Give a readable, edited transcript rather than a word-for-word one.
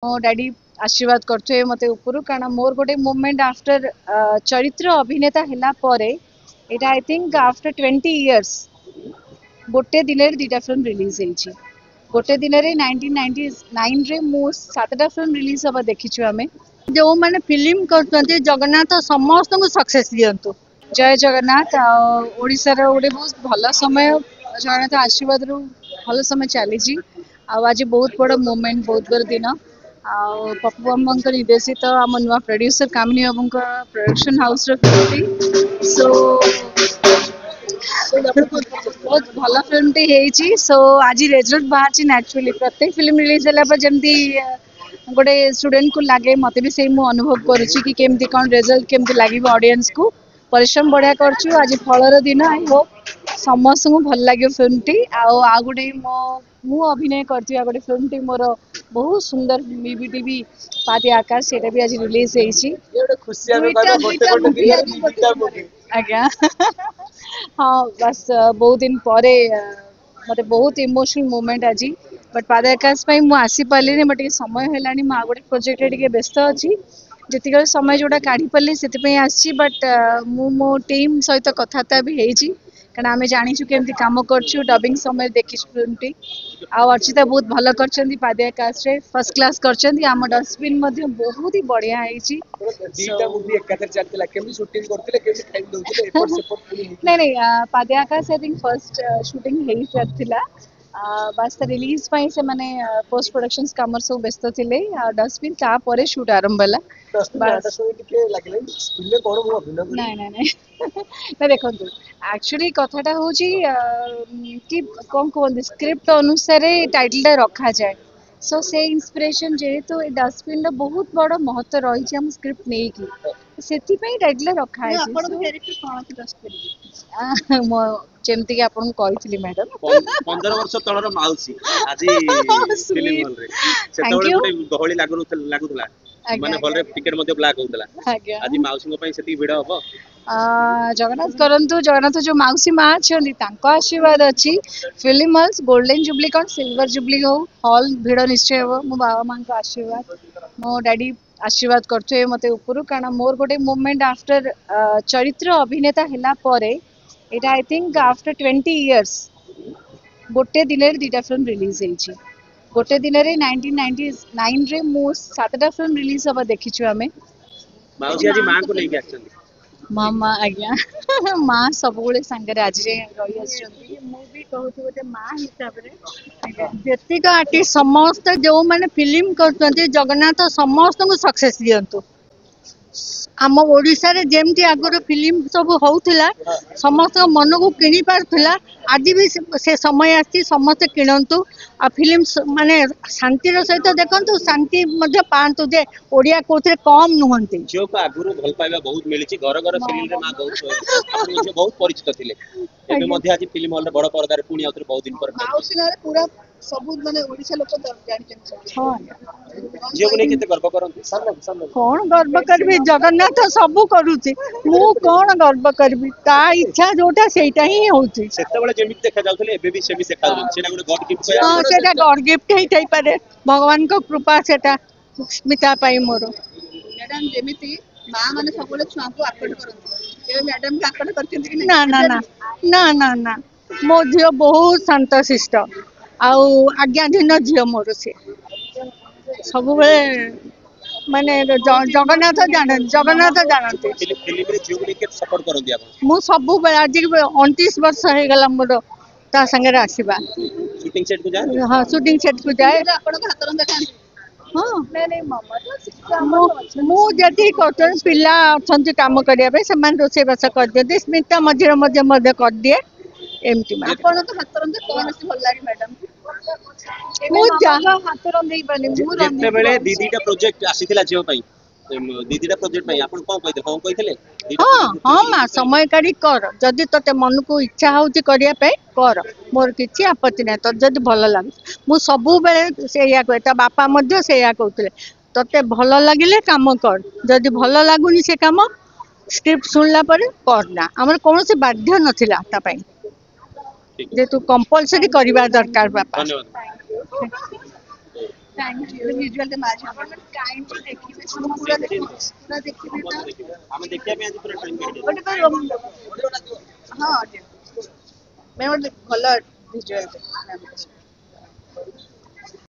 मो डैडी आशीर्वाद करथुए मते ऊपर कारण मोर गोटे मूवमेंट आफ्टर चरित्र अभिनेता हैला परे एटा आई थिंक आफ्टर 20 इयर्स गोटे दिन रे दुटा फिल्म रिलीज होईची गोटे दिन रे 1999 रे मु सातटा फिल्म रिलीज हबा देखिछु आमे जो मैंने फिल्म कर जगन्नाथ समस्त को सक्सेस दियंतु। जय जगन्नाथ ओडिसा रो गोटे बहुत भल समय जगन्नाथ आशीर्वाद रो भल समय चली आज बहुत बड़ मूवमेंट बहुत बड़ दिन पप्पू बाबा निर्देशित आम नुआ प्रोड्यूसर कामिनी बाबू प्रोडक्शन हाउस फिल्म सो बहुत भल फिल्म टे सो आज रिजल्ट बाहर नेचुरली प्रत्येक फिल्म रिलीज होला जमती गोटे स्टूडेंट को लगे मत भी से अनुभव करुच्ची कि केमती कौन रिजल्ट केमती लगे ऑडियंस को परिश्रम बढ़िया करछु आज फलर दिन आई होप समस्त को भल लगे फिल्म टी आ गोटे मु अभिनय करथिया गोटे फिल्म टी मोर बहुत सुंदर बीबीटी भी पाती आकाश सेटा भी आज रिलीज होईची आज्ञा हाँ बस बहुत दिन परे मते बहुत इमोशनल मोमेंट आज बट पादे आकाश मु आसी पाली बट समय है मु गोटे प्रोजेक्ट टे व्यस्त अच्छी जी समय जोटा काढ़ी पाली से आसी बट मो टीम सहित कथबार्ता भी होती कारण आम जाचु केमती कम करछु डबिंग समय देखी फिल्म टी अर्चिता बहुत भल कर पादे आकाश फर्स्ट क्लास कर आम डस्टबिन बहुत ही बढ़िया नहीं नहीं पादे आकाश आई थिंक फर्स्ट शूटिंग हो सारी बस रिलीज से माने पोस्ट प्रोडक्शन कम सब व्यस्त थे डस्टबिन तापर शूट आरंभ है देखो एक्चुअली कथाटा हूँ कि कौन कहते स्क्रिप्ट अनुसार टाइटल टा रखा जाए सो से इंस्पिरेशन जेहेतु डस्टबिन बहुत बड़ महत्व रही है स्क्रिप्ट नहीं कि से टाइटल रखा है जमती कि आपन कही मैडम 15 वर्ष तळर माउसी आज फिल्म हॉल रे सेतबेले गोटे गहळी लागुतला माने हॉल रे टिकट मध्ये ब्लैक होतला आज माउसी पई सेती भिड हबो जगन्नाथ करंतु जगन्नाथ जो माउसी माँ अच्छा आशीर्वाद अच्छी फिल्म हॉल्स गोल्डन जुबली कौन सिल्वर जुबली हो हॉल भिड़ निश्चय हो मो बाबा माँ को आशीर्वाद मो डैडी आशीर्वाद करथुए मते ऊपर कारण मोर गोटे मूवमेंट आफ्टर चरित्र अभिनेता हैला परे एटा आई थिंक आफ्टर 20 इयर्स गोटे दिन रे दुटा फिल्म रिलीज होईची गोटे दिन रे 1999 रे मु सातटा फिल्म रिलीज हबा देखिछु आमे माउसी आज मां को लेके आछंती मामा आज्ञा माँ सब सांगे आज रही आछंती मु भी कहूती गोटे माँ हिसाब रे जेतिक आर्टिस्ट समस्त जो मैंने फिल्म कर जगन्नाथ समस्त को सक्सेस दियंतु। आम ओडिशा रे जेमती आगर फिल्म सब होउथिला समस्त मन को किनी पारथिला आज भी से समय आसी समस्त किणंतु आ फिल्म माने शांति रो सहित देखंतु शांति मध्ये पांतु जे ओडिया कोथरे कम नुहंती जो को आगुरु भल पाइबा बहुत मिलिछि घर घर फिल्म रे मां बहुत आपण जे बहुत परिचित थिले एबे मध्ये आज फिल्म हॉल रे बड़ पर्दा रे पुनी आउथरे बहुत दिन पर माउसिना रे पूरा सब माने ओडिशा लोक जानि हां जे को नै केते गर्व करंती सामने कौन गर्व करबी जगन्नाथ सब करूची मु कौन गर्व करबी ता इच्छा जोटा सेटा ही होउची सेतेबेले जेमिति देखा जाउथले एबे भी सेमि देखा जाउछ सेटा गोटे गॉड गिफ्ट हां सेटा गॉड गिफ्ट ही थाई पारे भगवान को कृपा सेटा स्मिता पाई मोर मैडम जेमिति मां माने सबले छुआ को आकट करंती ए मैडम के आकट करथि कि ना ना ना ना ना ना मो झियो बहुत शांत शिष्ट आउ आज्ञाधीन झियो मोर से सब माने जगन्नाथ जानते फिल्म रे जो के सपोर्ट करंती आपण मु सब आज 29 वर्ष हो गला मोर ता संगे आसीबा शूटिंग सेट को जाए हां शूटिंग सेट को जाए आपण को हाथ रंदा खान हां नहीं मामा तो शिक्षा मु जति कतन पिला अछंती काम करिया बे समान रोसे बस कर दे स्मिता मझिर मध्य कर दिए एमटी आपण तो हाथ रंदा कोन से भल लागी मैडम मु जहा हाथ रंदै बनी मु जेते बेले दीदीटा प्रोजेक्ट आसीथिला जियो पई दीदीटा प्रोजेक्ट पई आपण कोन कहिते हां कहितले हां हां मा समय काढी कर जदि तते मन को इच्छा होउची करिया पे कर मोर किछि आपत्ति नै त जदि भल लाग मु सबु बेले से या कहता बापा मध्य से या कहतले तते भल लागिले काम कर जदि भल लागुनी से काम स्क्रिप्ट सुनला पर करना हमर कोनोसी बाध्य नथिला ता पई जे तू कंपलसरी करबा दरकार बापा धन्यवाद थैंक यू विजुअल ते मैच अपन काइंडली देखिबे सब पूरा देखिबे ना ଆମେ ଦେଖିବା ପାଇଁ ଆଜି ପୁରା ଟାଇମ୍ କାଢିଦେବୁ। ଗୋଟେ पर हां मैं ଗୋଟେ ଭଲ ଭିजुअल